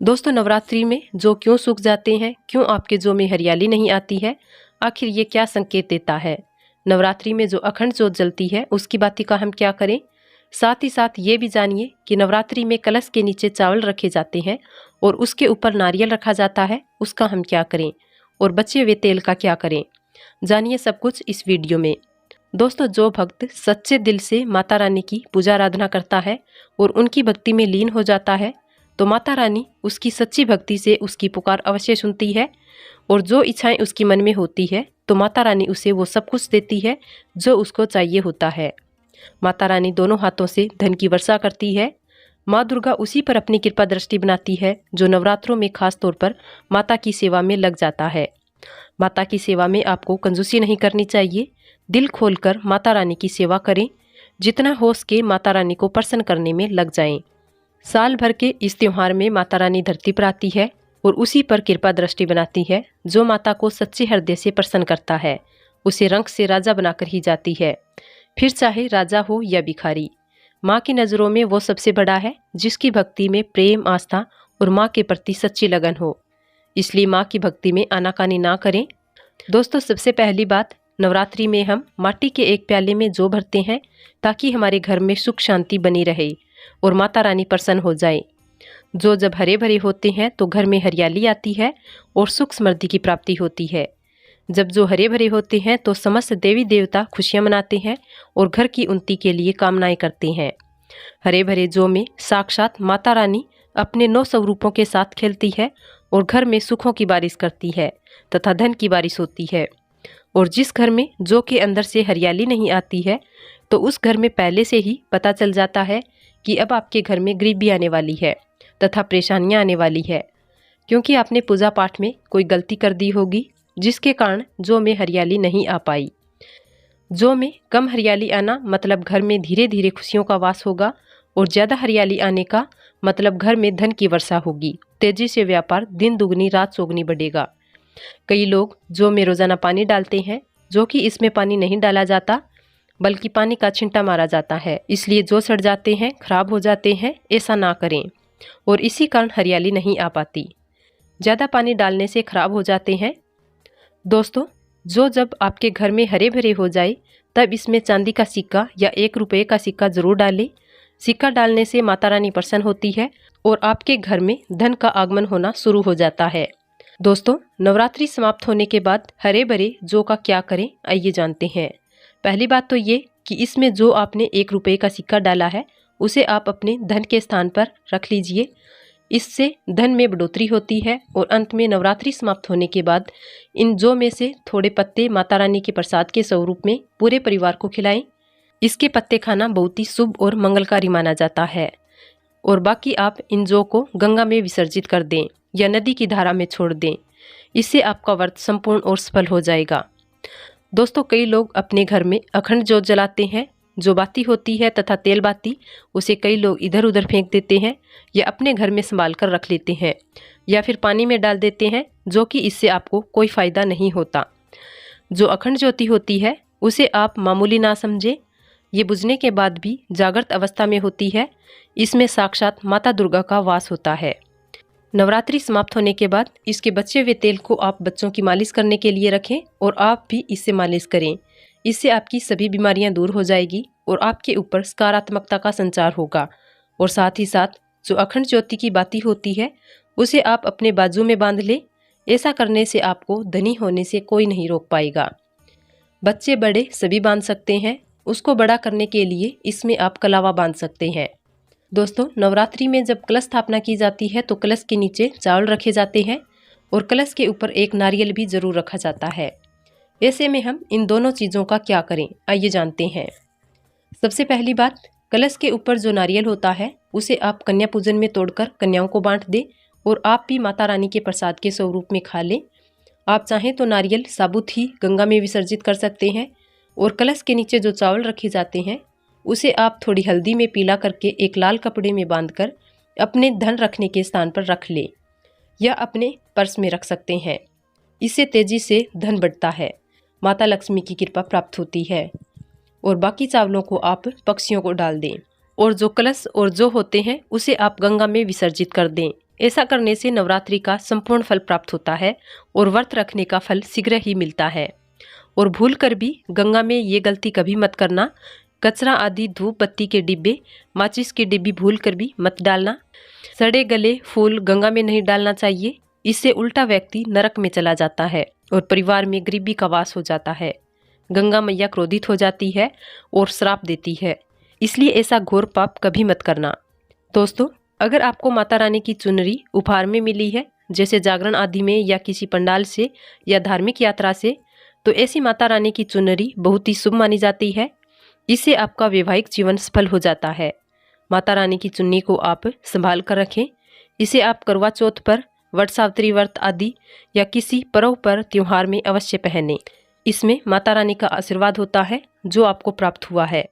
दोस्तों, नवरात्रि में जौ क्यों सूख जाते हैं? क्यों आपके जौ में हरियाली नहीं आती है? आखिर ये क्या संकेत देता है? नवरात्रि में जो अखंड ज्योत जलती है उसकी बाती का हम क्या करें? साथ ही साथ ये भी जानिए कि नवरात्रि में कलश के नीचे चावल रखे जाते हैं और उसके ऊपर नारियल रखा जाता है, उसका हम क्या करें? और बचे हुए तेल का क्या करें? जानिए सब कुछ इस वीडियो में। दोस्तों, जो भक्त सच्चे दिल से माता रानी की पूजा आराधना करता है और उनकी भक्ति में लीन हो जाता है तो माता रानी उसकी सच्ची भक्ति से उसकी पुकार अवश्य सुनती है और जो इच्छाएं उसकी मन में होती है तो माता रानी उसे वो सब कुछ देती है जो उसको चाहिए होता है। माता रानी दोनों हाथों से धन की वर्षा करती है। माँ दुर्गा उसी पर अपनी कृपा दृष्टि बनाती है जो नवरात्रों में खास तौर पर माता की सेवा में लग जाता है। माता की सेवा में आपको कंजूसी नहीं करनी चाहिए। दिल खोलकर माता रानी की सेवा करें। जितना हो सके माता रानी को प्रसन्न करने में लग जाएं। साल भर के इस त्योहार में माता रानी धरती पर आती है और उसी पर कृपा दृष्टि बनाती है। जो माता को सच्चे हृदय से प्रसन्न करता है उसे रंग से राजा बनाकर ही जाती है, फिर चाहे राजा हो या भिखारी। माँ की नज़रों में वो सबसे बड़ा है जिसकी भक्ति में प्रेम, आस्था और माँ के प्रति सच्ची लगन हो। इसलिए माँ की भक्ति में आनाकानी ना करें। दोस्तों, सबसे पहली बात, नवरात्रि में हम माटी के एक प्याले में जौ भरते हैं ताकि हमारे घर में सुख शांति बनी रहे और माता रानी प्रसन्न हो जाए। जो जब हरे भरे होते हैं तो घर में हरियाली आती है और सुख समृद्धि की प्राप्ति होती है। जब जो हरे भरे होते हैं तो समस्त देवी देवता खुशियां मनाते हैं और घर की उन्नति के लिए कामनाएं करते हैं। हरे भरे जौ में साक्षात माता रानी अपने 9 स्वरूपों के साथ खेलती है और घर में सुखों की बारिश करती है तथा धन की बारिश होती है। और जिस घर में जौ के अंदर से हरियाली नहीं आती है तो उस घर में पहले से ही पता चल जाता है कि अब आपके घर में गरीबी आने वाली है तथा परेशानियां आने वाली है, क्योंकि आपने पूजा पाठ में कोई गलती कर दी होगी जिसके कारण जौ में हरियाली नहीं आ पाई। जौ में कम हरियाली आना मतलब घर में धीरे धीरे खुशियों का वास होगा और ज़्यादा हरियाली आने का मतलब घर में धन की वर्षा होगी। तेजी से व्यापार दिन दुगनी रात चौगुनी बढ़ेगा। कई लोग जौ में रोजाना पानी डालते हैं, जो कि इसमें पानी नहीं डाला जाता बल्कि पानी का छिंटा मारा जाता है। इसलिए जौ सड़ जाते हैं, खराब हो जाते हैं। ऐसा ना करें और इसी कारण हरियाली नहीं आ पाती। ज़्यादा पानी डालने से खराब हो जाते हैं। दोस्तों, जो जब आपके घर में हरे भरे हो जाए तब इसमें चांदी का सिक्का या 1 रुपये का सिक्का जरूर डालें। सिक्का डालने से माता रानी प्रसन्न होती है और आपके घर में धन का आगमन होना शुरू हो जाता है। दोस्तों, नवरात्रि समाप्त होने के बाद हरे भरे जौ का क्या करें, आइए जानते हैं। पहली बात तो ये कि इसमें जो आपने 1 रुपये का सिक्का डाला है उसे आप अपने धन के स्थान पर रख लीजिए। इससे धन में बढ़ोतरी होती है और अंत में नवरात्रि समाप्त होने के बाद इन जौ में से थोड़े पत्ते माता रानी के प्रसाद के स्वरूप में पूरे परिवार को खिलाएं। इसके पत्ते खाना बहुत ही शुभ और मंगलकारी माना जाता है और बाकी आप इन जौ को गंगा में विसर्जित कर दें या नदी की धारा में छोड़ दें। इससे आपका व्रत संपूर्ण और सफल हो जाएगा। दोस्तों, कई लोग अपने घर में अखंड ज्योत जलाते हैं। जो बाती होती है तथा तेल बाती उसे कई लोग इधर उधर फेंक देते हैं या अपने घर में संभाल कर रख लेते हैं या फिर पानी में डाल देते हैं, जो कि इससे आपको कोई फायदा नहीं होता। जो अखंड ज्योति होती है उसे आप मामूली ना समझें। ये बुझने के बाद भी जागृत अवस्था में होती है। इसमें साक्षात माता दुर्गा का वास होता है। नवरात्रि समाप्त होने के बाद इसके बचे हुए तेल को आप बच्चों की मालिश करने के लिए रखें और आप भी इससे मालिश करें। इससे आपकी सभी बीमारियां दूर हो जाएगी और आपके ऊपर सकारात्मकता का संचार होगा। और साथ ही साथ जो अखंड ज्योति की बाती होती है उसे आप अपने बाजू में बांध लें। ऐसा करने से आपको धनी होने से कोई नहीं रोक पाएगा। बच्चे बड़े सभी बांध सकते हैं। उसको बड़ा करने के लिए इसमें आप कलावा बांध सकते हैं। दोस्तों, नवरात्रि में जब कलश स्थापना की जाती है तो कलश के नीचे चावल रखे जाते हैं और कलश के ऊपर एक नारियल भी जरूर रखा जाता है। ऐसे में हम इन दोनों चीज़ों का क्या करें, आइए जानते हैं। सबसे पहली बात, कलश के ऊपर जो नारियल होता है उसे आप कन्या पूजन में तोड़कर कन्याओं को बांट दें और आप भी माता रानी के प्रसाद के स्वरूप में खा लें। आप चाहें तो नारियल साबुत ही गंगा में विसर्जित कर सकते हैं और कलश के नीचे जो चावल रखे जाते हैं उसे आप थोड़ी हल्दी में पीला करके एक लाल कपड़े में बांधकर अपने धन रखने के स्थान पर रख लें या अपने पर्स में रख सकते हैं। इससे तेजी से धन बढ़ता है, माता लक्ष्मी की कृपा प्राप्त होती है। और बाकी चावलों को आप पक्षियों को डाल दें और जो कलश और जो होते हैं उसे आप गंगा में विसर्जित कर दें। ऐसा करने से नवरात्रि का संपूर्ण फल प्राप्त होता है और व्रत रखने का फल शीघ्र ही मिलता है। और भूल कर भी गंगा में ये गलती कभी मत करना। कचरा आदि धूप बत्ती के डिब्बे, माचिस की डिब्बी भूल कर भी मत डालना। सड़े गले फूल गंगा में नहीं डालना चाहिए। इससे उल्टा व्यक्ति नरक में चला जाता है और परिवार में गरीबी का वास हो जाता है। गंगा मैया क्रोधित हो जाती है और श्राप देती है, इसलिए ऐसा घोर पाप कभी मत करना। दोस्तों, अगर आपको माता रानी की चुनरी उपहार में मिली है, जैसे जागरण आदि में या किसी पंडाल से या धार्मिक यात्रा से, तो ऐसी माता रानी की चुनरी बहुत ही शुभ मानी जाती है। इससे आपका वैवाहिक जीवन सफल हो जाता है। माता रानी की चुन्नी को आप संभाल कर रखें। इसे आप करवा चौथ पर, वट सावित्री व्रत आदि या किसी पर्व पर, त्योहार में अवश्य पहनें। इसमें माता रानी का आशीर्वाद होता है जो आपको प्राप्त हुआ है।